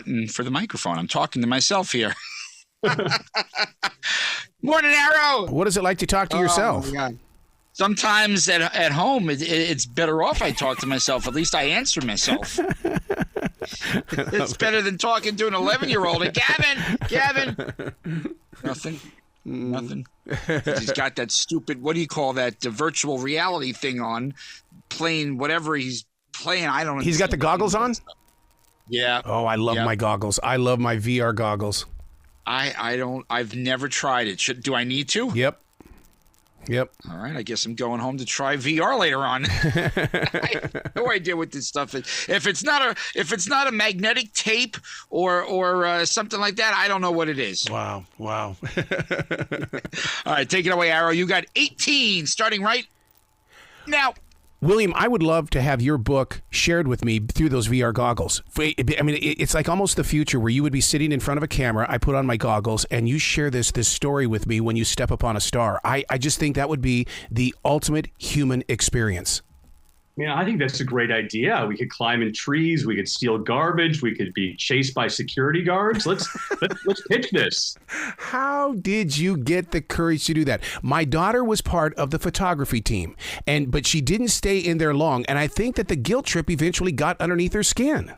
button for the microphone. I'm talking to myself here. Morning, Arrow. What is it like to talk to yourself? Sometimes at home, it's better off I talk to myself. At least I answer myself. It's better than talking to an 11-year-old. And Gavin. Nothing. He's got that stupid, what do you call that, the virtual reality thing on, playing whatever he's playing. I don't know. He's got the goggles on? Yeah. Oh, I love my goggles. I love my VR goggles. I've never tried it. Do I need to? Yep. All right, I guess I'm going home to try VR later on. I have no idea what this stuff is. If it's not a magnetic tape or something like that, I don't know what it is. Wow. All right, take it away, Arrow. You got 18 starting right now. William, I would love to have your book shared with me through those VR goggles. I mean, it's like almost the future where you would be sitting in front of a camera, I put on my goggles, and you share this story with me when you step upon a star. I just think that would be the ultimate human experience. Yeah, I think that's a great idea. We could climb in trees. We could steal garbage. We could be chased by security guards. Let's pitch this. How did you get the courage to do that? My daughter was part of the photography team, but she didn't stay in there long, and I think that the guilt trip eventually got underneath her skin.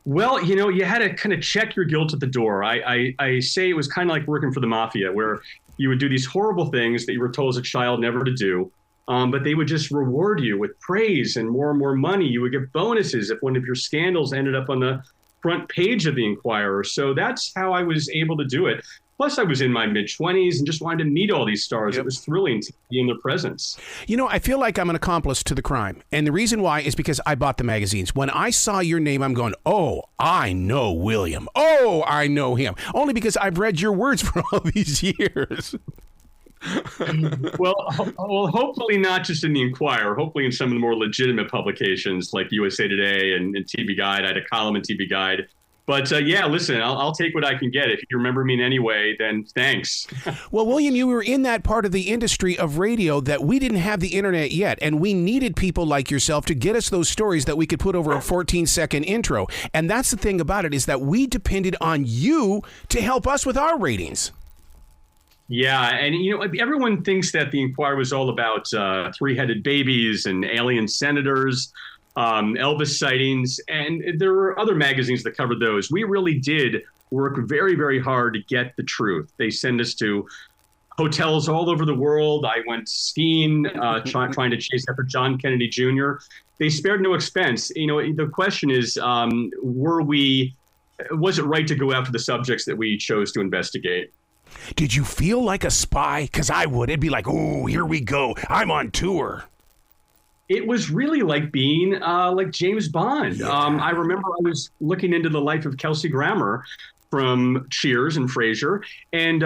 Well, you had to kind of check your guilt at the door. I say it was kind of like working for the mafia, where you would do these horrible things that you were told as a child never to do. But they would just reward you with praise and more money. You would get bonuses if one of your scandals ended up on the front page of the Enquirer. So that's how I was able to do it. Plus, I was in my mid-20s and just wanted to meet all these stars. Yep. It was thrilling to be in their presence. I feel like I'm an accomplice to the crime. And the reason why is because I bought the magazines. When I saw your name, I'm going, oh, I know William. Oh, I know him. Only because I've read your words for all these years. Well, hopefully not just in the Enquirer. Hopefully in some of the more legitimate publications like USA Today and TV Guide. I had a column in TV Guide. But yeah, listen, I'll take what I can get. If you remember me in any way, then thanks. Well, William, you were in that part of the industry of radio that we didn't have the internet yet, and we needed people like yourself to get us those stories that we could put over a 14-second intro. And that's the thing about it, is that we depended on you to help us with our ratings. Yeah, and everyone thinks that the Enquirer was all about three-headed babies and alien senators, Elvis sightings, and there were other magazines that covered those. We really did work very, very hard to get the truth. They send us to hotels all over the world. I went skiing, trying to chase after John Kennedy Jr. They spared no expense. The question is, was it right to go after the subjects that we chose to investigate? Did you feel like a spy? Because I would. It'd be like, oh, here we go. I'm on tour. It was really like being like James Bond. Yeah. I remember I was looking into the life of Kelsey Grammer from Cheers and Frasier, and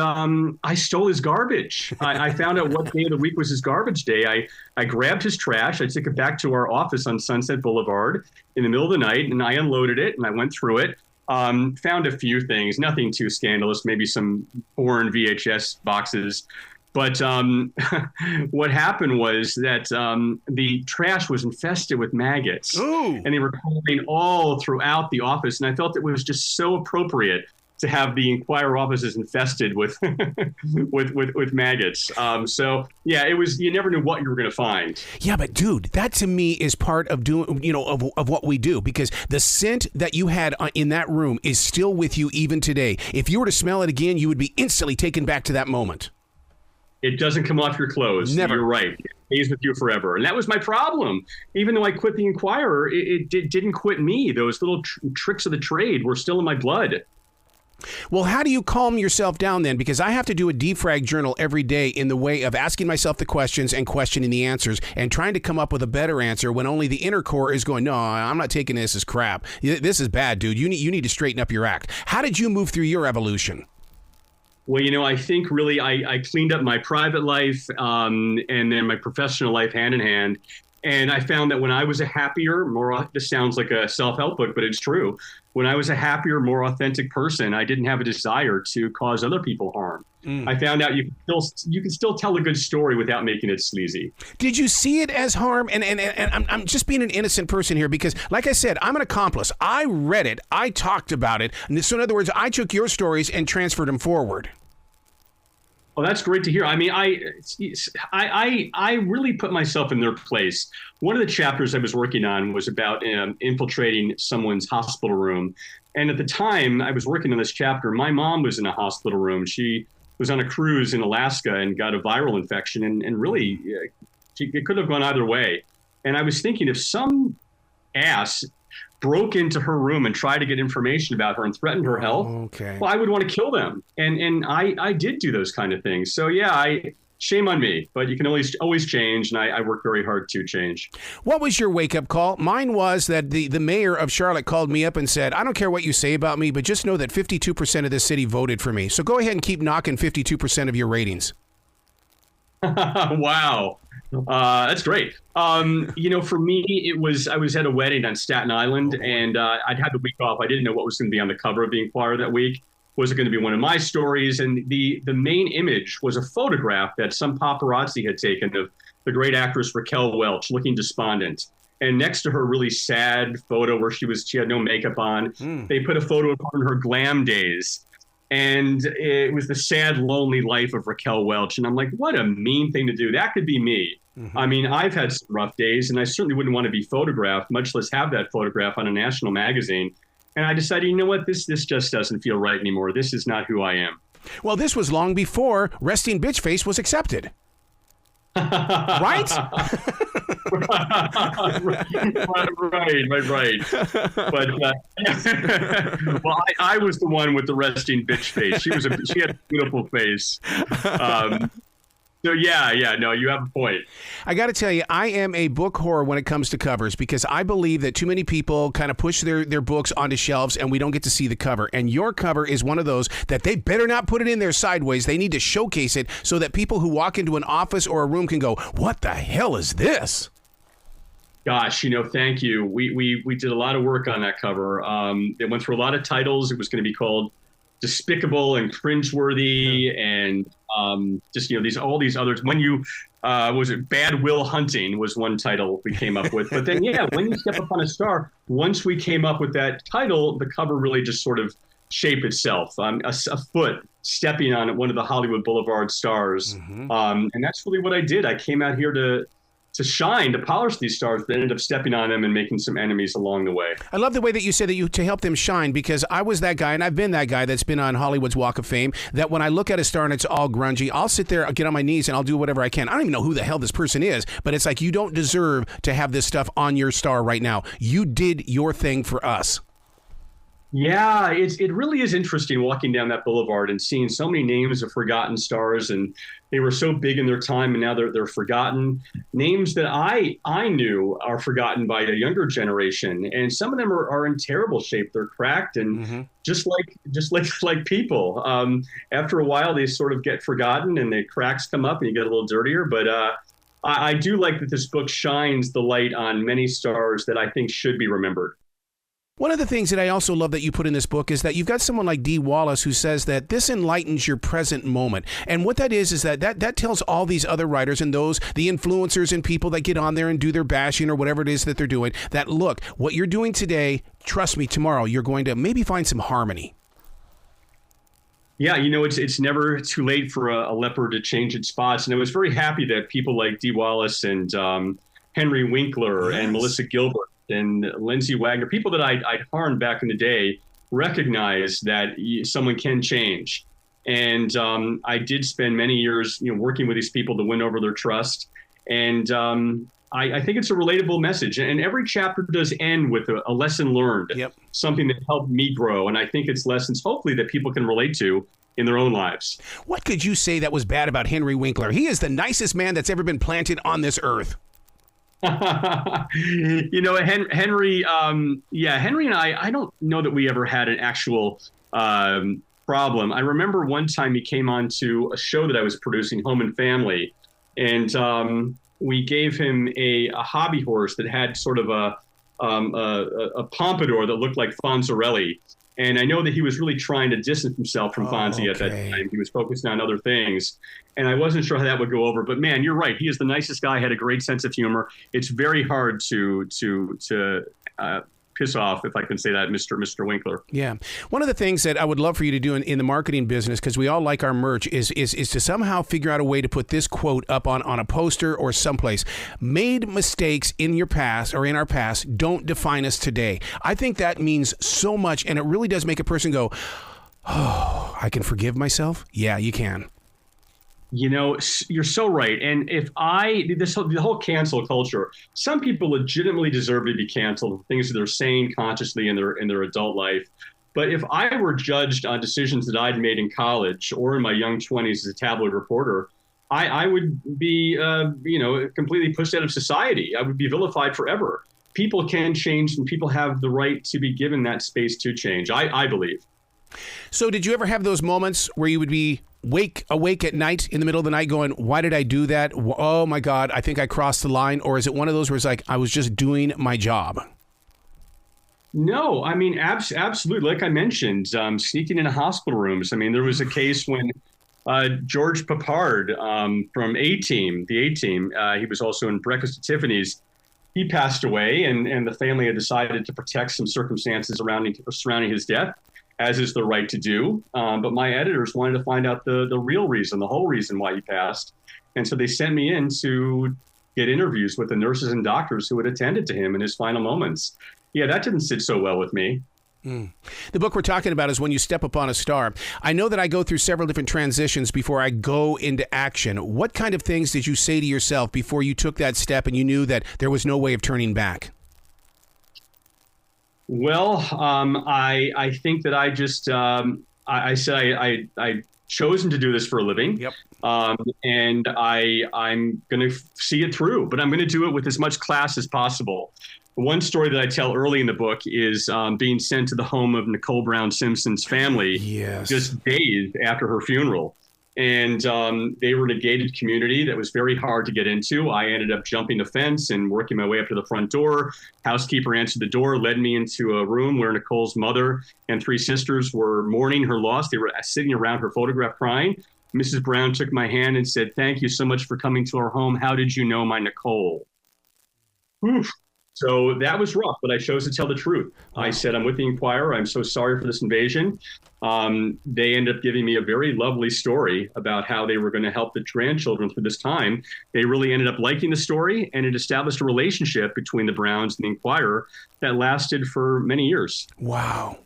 I stole his garbage. I found out what day of the week was his garbage day. I grabbed his trash. I took it back to our office on Sunset Boulevard in the middle of the night, and I unloaded it, and I went through it. Found a few things, nothing too scandalous, maybe some foreign VHS boxes. But what happened was that the trash was infested with maggots. Ooh. And they were crawling all throughout the office. And I felt it was just so appropriate to have the Enquirer offices infested with with maggots. So yeah, it was, you never knew what you were going to find. Yeah, but dude, that to me is part of doing, of what we do, because the scent that you had in that room is still with you even today. If you were to smell it again, you would be instantly taken back to that moment. It doesn't come off your clothes. Never. You're right. It stays with you forever. And that was my problem. Even though I quit the Enquirer, it didn't quit me. Those little tricks of the trade were still in my blood. Well, how do you calm yourself down then? Because I have to do a defrag journal every day in the way of asking myself the questions and questioning the answers and trying to come up with a better answer when only the inner core is going, no, I'm not taking this as crap. This is bad, dude. You need to straighten up your act. How did you move through your evolution? Well, I think really I cleaned up my private life and then my professional life hand in hand. And I found that when I was a happier, this sounds like a self-help book, but it's true. when I was a happier, more authentic person, I didn't have a desire to cause other people harm. I found out you can still tell a good story without making it sleazy. Did you see it as harm? And I'm just being an innocent person here because, like I said, I'm an accomplice. I read it. I talked about it. So in other words, I took your stories and transferred them forward. Oh, that's great to hear. I mean, I really put myself in their place. One of the chapters I was working on was about infiltrating someone's hospital room. And at the time I was working on this chapter, my mom was in a hospital room. She was on a cruise in Alaska and got a viral infection. And really, it could have gone either way. And I was thinking, if some ass broke into her room and tried to get information about her and threatened her health, well, I would want to kill them. And I did do those kind of things. So yeah, shame on me, but you can always change, and I work very hard to change. What was your wake-up call? Mine was that the mayor of Charlotte called me up and said, I don't care what you say about me, but just know that 52% of this city voted for me. So go ahead and keep knocking 52% of your ratings. Wow. That's great. For me, I was at a wedding on Staten Island, and I'd had the week off. I didn't know what was going to be on the cover of the Enquirer that week. Was it going to be one of my stories? And the main image was a photograph that some paparazzi had taken of the great actress Raquel Welch looking despondent. And next to her really sad photo where she had no makeup on, they put a photo of her in her glam days. And it was the sad, lonely life of Raquel Welch. And I'm like, what a mean thing to do. That could be me. I mean, I've had some rough days, and I certainly wouldn't want to be photographed, much less have that photograph on a national magazine. And I decided, you know what, this just doesn't feel right anymore. This is not who I am. Well, this was long before resting bitch face was accepted. Right? Right. But well, I was the one with the resting bitch face. She had a beautiful face. So no, you have a point. I got to tell you, I am a book whore when it comes to covers because I believe that too many people kind of push their books onto shelves and we don't get to see the cover. And your cover is one of those that they better not put it in there sideways. They need to showcase it so that people who walk into an office or a room can go, what the hell is this? Gosh, thank you. We did a lot of work on that cover. It went through a lot of titles. It was going to be called Despicable and Cringeworthy and all these others. When you was it Bad Will Hunting was one title we came up with. But then when you step upon a star, once we came up with that title, the cover really just sort of shaped itself. A foot stepping on one of the Hollywood Boulevard stars, and that's really what I did. I came out here to shine, to polish these stars, but ended up stepping on them and making some enemies along the way. I love the way that you said that to help them shine, because I was that guy, and I've been that guy that's been on Hollywood's Walk of Fame, that when I look at a star and it's all grungy, I'll sit there, I'll get on my knees, and I'll do whatever I can. I don't even know who the hell this person is, but it's like, you don't deserve to have this stuff on your star right now. You did your thing for us. Yeah, it really is interesting walking down that boulevard and seeing so many names of forgotten stars, and they were so big in their time, and now they're forgotten. Names that I knew are forgotten by a younger generation, and some of them are in terrible shape. They're cracked, and just like people. After a while, they sort of get forgotten, and the cracks come up, and you get a little dirtier. But I do like that this book shines the light on many stars that I think should be remembered. One of the things that I also love that you put in this book is that you've got someone like Dee Wallace who says that this enlightens your present moment. And what that is that tells all these other writers and the influencers and people that get on there and do their bashing or whatever it is that they're doing, that look, what you're doing today, trust me, tomorrow you're going to maybe find some harmony. Yeah, it's never too late for a leopard to change its spots. And I was very happy that people like Dee Wallace and Henry Winkler and Melissa Gilbert and Lindsay Wagner, people that I'd harmed back in the day, recognize that someone can change. And I did spend many years, working with these people to win over their trust. And I think it's a relatable message. And every chapter does end with a lesson learned, something that helped me grow. And I think it's lessons, hopefully, that people can relate to in their own lives. What could you say that was bad about Henry Winkler? He is the nicest man that's ever been planted on this earth. Henry, Henry and I don't know that we ever had an actual problem. I remember one time he came on to a show that I was producing, Home and Family, and we gave him a hobby horse that had sort of a a pompadour that looked like Fonzarelli. And I know that he was really trying to distance himself from Fonzie at that time. He was focused on other things. And I wasn't sure how that would go over. But man, you're right. He is the nicest guy, had a great sense of humor. It's very hard to piss off, if I can say that, Mr. Winkler. Yeah. One of the things that I would love for you to do in the marketing business, because we all like our merch, is to somehow figure out a way to put this quote up on a poster or someplace. Made mistakes in your past or in our past don't define us today. I think that means so much, and it really does make a person go, oh, I can forgive myself? Yeah, you can. You know, you're so right. And the whole cancel culture, some people legitimately deserve to be canceled for things that they're saying consciously in their adult life. But if I were judged on decisions that I'd made in college or in my young 20s as a tabloid reporter, I would be, completely pushed out of society. I would be vilified forever. People can change, and people have the right to be given that space to change, I believe. So did you ever have those moments where you would be awake at night in the middle of the night going, why did I do that? Oh my God, I think I crossed the line. Or is it one of those where it's like, I was just doing my job? No, I mean, absolutely. Like I mentioned, sneaking into hospital rooms. I mean, there was a case when George Papard from A-Team, the A-Team, he was also in Breakfast at Tiffany's. He passed away, and the family had decided to protect some circumstances surrounding his death, as is the right to do. But my editors wanted to find out the real reason, the whole reason why he passed. And so they sent me in to get interviews with the nurses and doctors who had attended to him in his final moments. Yeah, that didn't sit so well with me. The book we're talking about is When You Step Upon a Star. I know that I go through several different transitions before I go into action. What kind of things did you say to yourself before you took that step and you knew that there was no way of turning back? Well, I think that I just I said I chosen to do this for a living. Yep. And I'm going to see it through, but I'm going to do it with as much class as possible. One story that I tell early in the book is being sent to the home of Nicole Brown Simpson's family just days after her funeral. And they were in a gated community that was very hard to get into. I ended up jumping the fence and working my way up to the front door. Housekeeper answered the door, led me into a room where Nicole's mother and three sisters were mourning her loss. They were sitting around her photograph crying. Mrs. Brown took my hand and said, "Thank you so much for coming to our home. How did you know my Nicole?" Oof. So that was rough, but I chose to tell the truth. I said, "I'm with the Enquirer. I'm so sorry for this invasion." They ended up giving me a very lovely story about how they were going to help the grandchildren through this time. They really ended up liking the story, and it established a relationship between the Browns and the Enquirer that lasted for many years. Wow.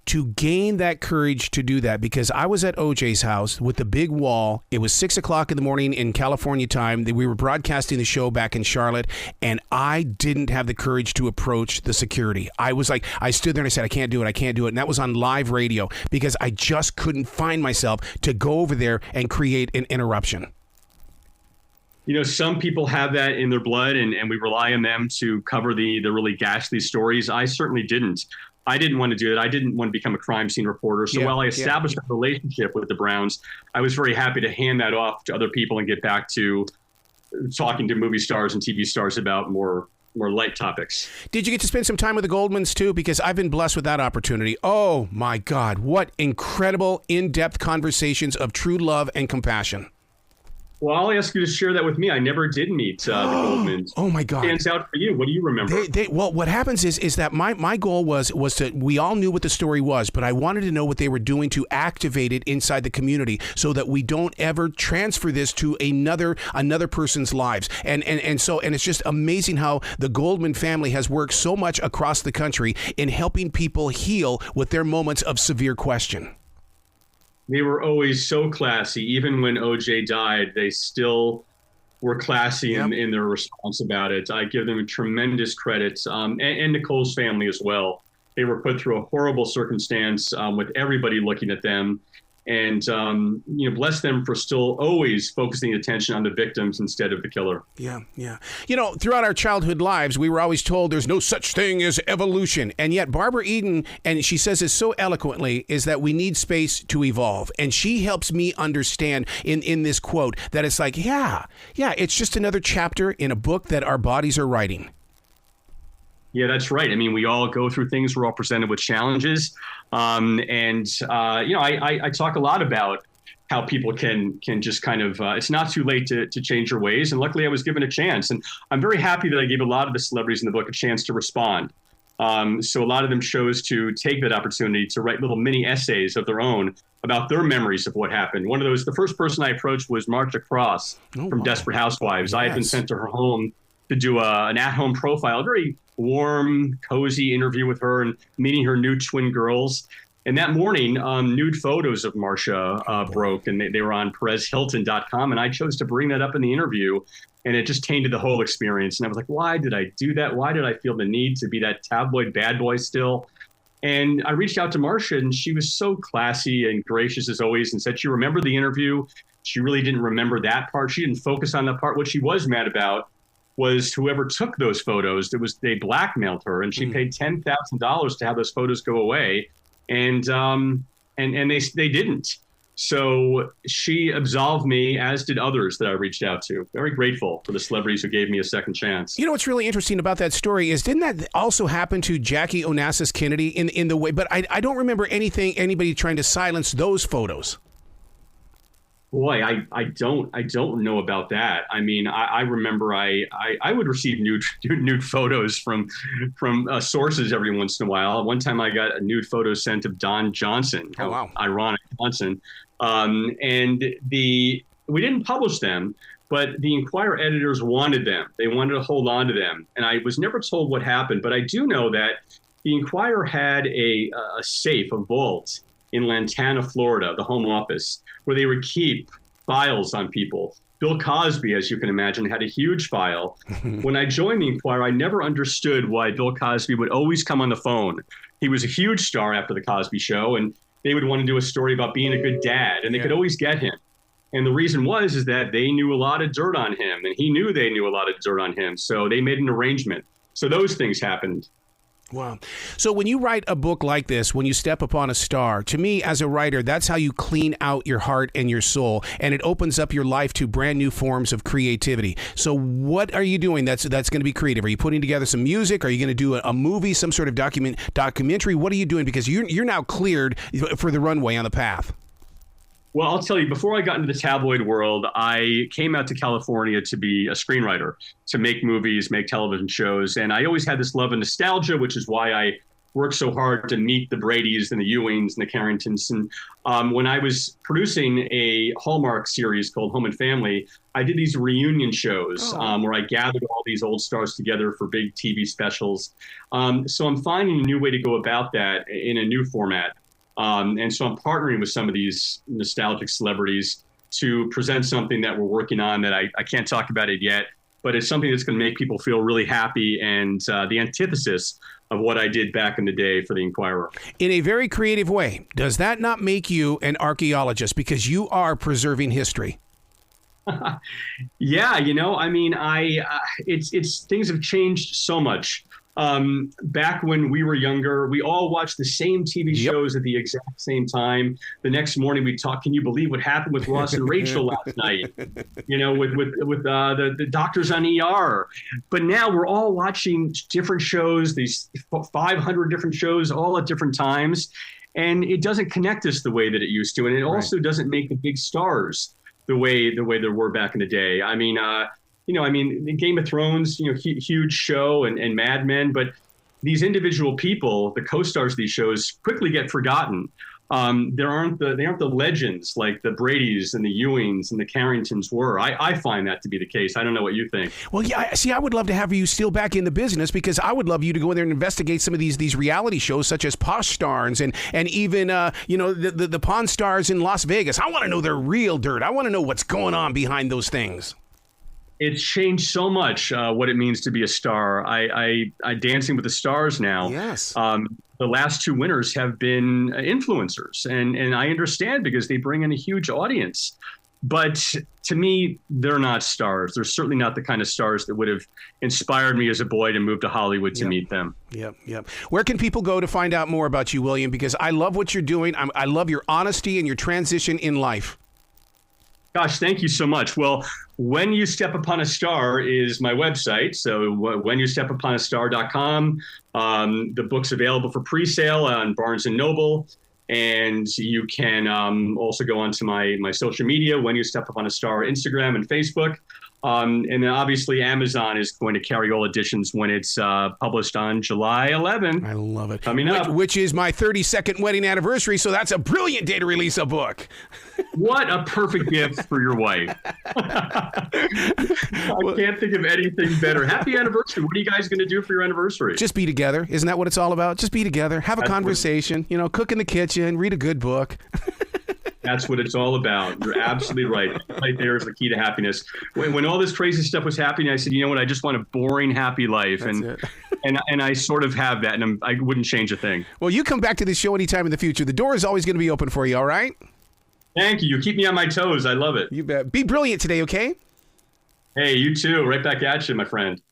To gain that courage to do that, because I was at OJ's house with the big wall. It was 6 o'clock in the morning in California time. We were broadcasting the show back in Charlotte, and I didn't have the courage to approach the security. I was like, I stood there and I said, I can't do it. And that was on live radio because I just couldn't find myself to go over there and create an interruption. You know, some people have that in their blood, and we rely on them to cover the really ghastly stories. I certainly didn't. I didn't want to do it. I didn't want to become a crime scene reporter. So while I established a relationship with the Browns, I was very happy to hand that off to other people and get back to talking to movie stars and TV stars about more light topics. Did you get to spend some time with the Goldmans too? Because I've been blessed with that opportunity. Oh my God, what incredible in-depth conversations of true love and compassion. Well, I'll ask you to share that with me. I never did meet the Goldmans. Oh my God! Stands out for you. What do you remember? Well, what happens is that my goal was to, we all knew what the story was, but I wanted to know what they were doing to activate it inside the community, so that we don't ever transfer this to another person's lives. And it's just amazing how the Goldman family has worked so much across the country in helping people heal with their moments of severe question. They were always so classy. Even when OJ died, they still were classy in their response about it. I give them tremendous credit, and Nicole's family as well. They were put through a horrible circumstance with everybody looking at them. And, bless them for still always focusing attention on the victims instead of the killer. Yeah. You know, throughout our childhood lives, we were always told there's no such thing as evolution. And yet Barbara Eden, and she says this so eloquently, is that we need space to evolve. And she helps me understand in this quote that it's like, it's just another chapter in a book that our bodies are writing. Yeah, that's right. I mean, we all go through things. We're all presented with challenges. I talk a lot about how people can just kind of, it's not too late to change your ways. And luckily I was given a chance. And I'm very happy that I gave a lot of the celebrities in the book a chance to respond. So a lot of them chose to take that opportunity to write little mini essays of their own about their memories of what happened. One of those, the first person I approached was Marcia Cross from Desperate Housewives. Yes. I had been sent to her home to do an at-home profile, a very warm, cozy interview with her and meeting her new twin girls. And that morning, nude photos of Marcia broke, and they were on PerezHilton.com. And I chose to bring that up in the interview, and it just tainted the whole experience. And I was like, why did I do that? Why did I feel the need to be that tabloid bad boy still? And I reached out to Marcia, and she was so classy and gracious as always, and said she remembered the interview. She really didn't remember that part. She didn't focus on that part. What she was mad about was whoever took those photos. They blackmailed her, and she paid $10,000 to have those photos go away. And they didn't. So she absolved me, as did others that I reached out to. Very grateful for the celebrities who gave me a second chance. You know what's really interesting about that story is, didn't that also happen to Jackie Onassis Kennedy in the way? But I don't remember anybody trying to silence those photos. Boy, I don't know about that. I mean, I remember I would receive nude photos from sources every once in a while. One time I got a nude photo sent of Don Johnson. Oh, wow. Ironic, Johnson. We didn't publish them, but the Enquirer editors wanted them. They wanted to hold on to them. And I was never told what happened, but I do know that the Enquirer had a safe, a vault in Lantana, Florida, the home office, where they would keep files on people. Bill Cosby, as you can imagine, had a huge file. When I joined the Enquirer, I never understood why Bill Cosby would always come on the phone. He was a huge star after the Cosby Show, and they would want to do a story about being a good dad, and they could always get him. And the reason is that they knew a lot of dirt on him, and he knew they knew a lot of dirt on him. So they made an arrangement. So those things happened. Wow. So when you write a book like this, when you step upon a star, to me as a writer, that's how you clean out your heart and your soul, and it opens up your life to brand new forms of creativity. So what are you doing that's going to be creative? Are you putting together some music? Are you going to do a movie, some sort of documentary? What are you doing? Because you're now cleared for the runway on the path. Well, I'll tell you, before I got into the tabloid world, I came out to California to be a screenwriter, to make movies, make television shows. And I always had this love of nostalgia, which is why I worked so hard to meet the Bradys and the Ewings and the Carringtons. And when I was producing a Hallmark series called Home and Family, I did these reunion shows where I gathered all these old stars together for big TV specials. So I'm finding a new way to go about that in a new format. And so I'm partnering with some of these nostalgic celebrities to present something that we're working on that I can't talk about it yet, but it's something that's going to make people feel really happy and the antithesis of what I did back in the day for the Enquirer. In a very creative way. Does that not make you an archaeologist because you are preserving history? Yeah, I mean, it's things have changed so much. Back when we were younger, we all watched the same TV shows at the exact same time. The next morning we talk, can you believe what happened with Ross and Rachel last night? With the doctors on ER. But now we're all watching different shows, these 500 different shows, all at different times. And it doesn't connect us the way that it used to. And it also doesn't make the big stars the way there were back in the day. I mean, Game of Thrones, huge show and Mad Men, but these individual people, the co-stars of these shows, quickly get forgotten. They aren't the legends like the Bradys and the Ewings and the Carringtons were. I find that to be the case. I don't know what you think. Well, yeah, see, I would love to have you still back in the business because I would love you to go in there and investigate some of these reality shows such as Posh Stars and even the Pawn Stars in Las Vegas. I want to know their real dirt. I want to know what's going on behind those things. It's changed so much what it means to be a star. I Dancing with the Stars now. Yes. The last two winners have been influencers, and I understand because they bring in a huge audience. But to me, they're not stars. They're certainly not the kind of stars that would have inspired me as a boy to move to Hollywood to meet them. Yep. Where can people go to find out more about you, William? Because I love what you're doing. I love your honesty and your transition in life. Gosh, thank you so much. Well, When You Step Upon a Star is my website. So whenyoustepUponAstar.com. The book's available for pre-sale on Barnes & Noble. And you can also go onto my social media, When You Step Upon a Star, Instagram and Facebook. And then obviously Amazon is going to carry all editions when it's published on July 11th. I love it. Coming up. Which is my 32nd wedding anniversary, so that's a brilliant day to release a book. What a perfect gift for your wife. I can't think of anything better. Happy anniversary. What are you guys going to do for your anniversary? Just be together. Isn't that what it's all about? Just be together. Have a conversation. Cook in the kitchen. Read a good book. That's what it's all about. You're absolutely right. Right there is the key to happiness. When all this crazy stuff was happening, I said, you know what? I just want a boring, happy life. And I sort of have that, and I wouldn't change a thing. Well, you come back to this show anytime in the future. The door is always going to be open for you, all right? Thank you. You keep me on my toes. I love it. You bet. Be brilliant today, okay? Hey, you too. Right back at you, my friend.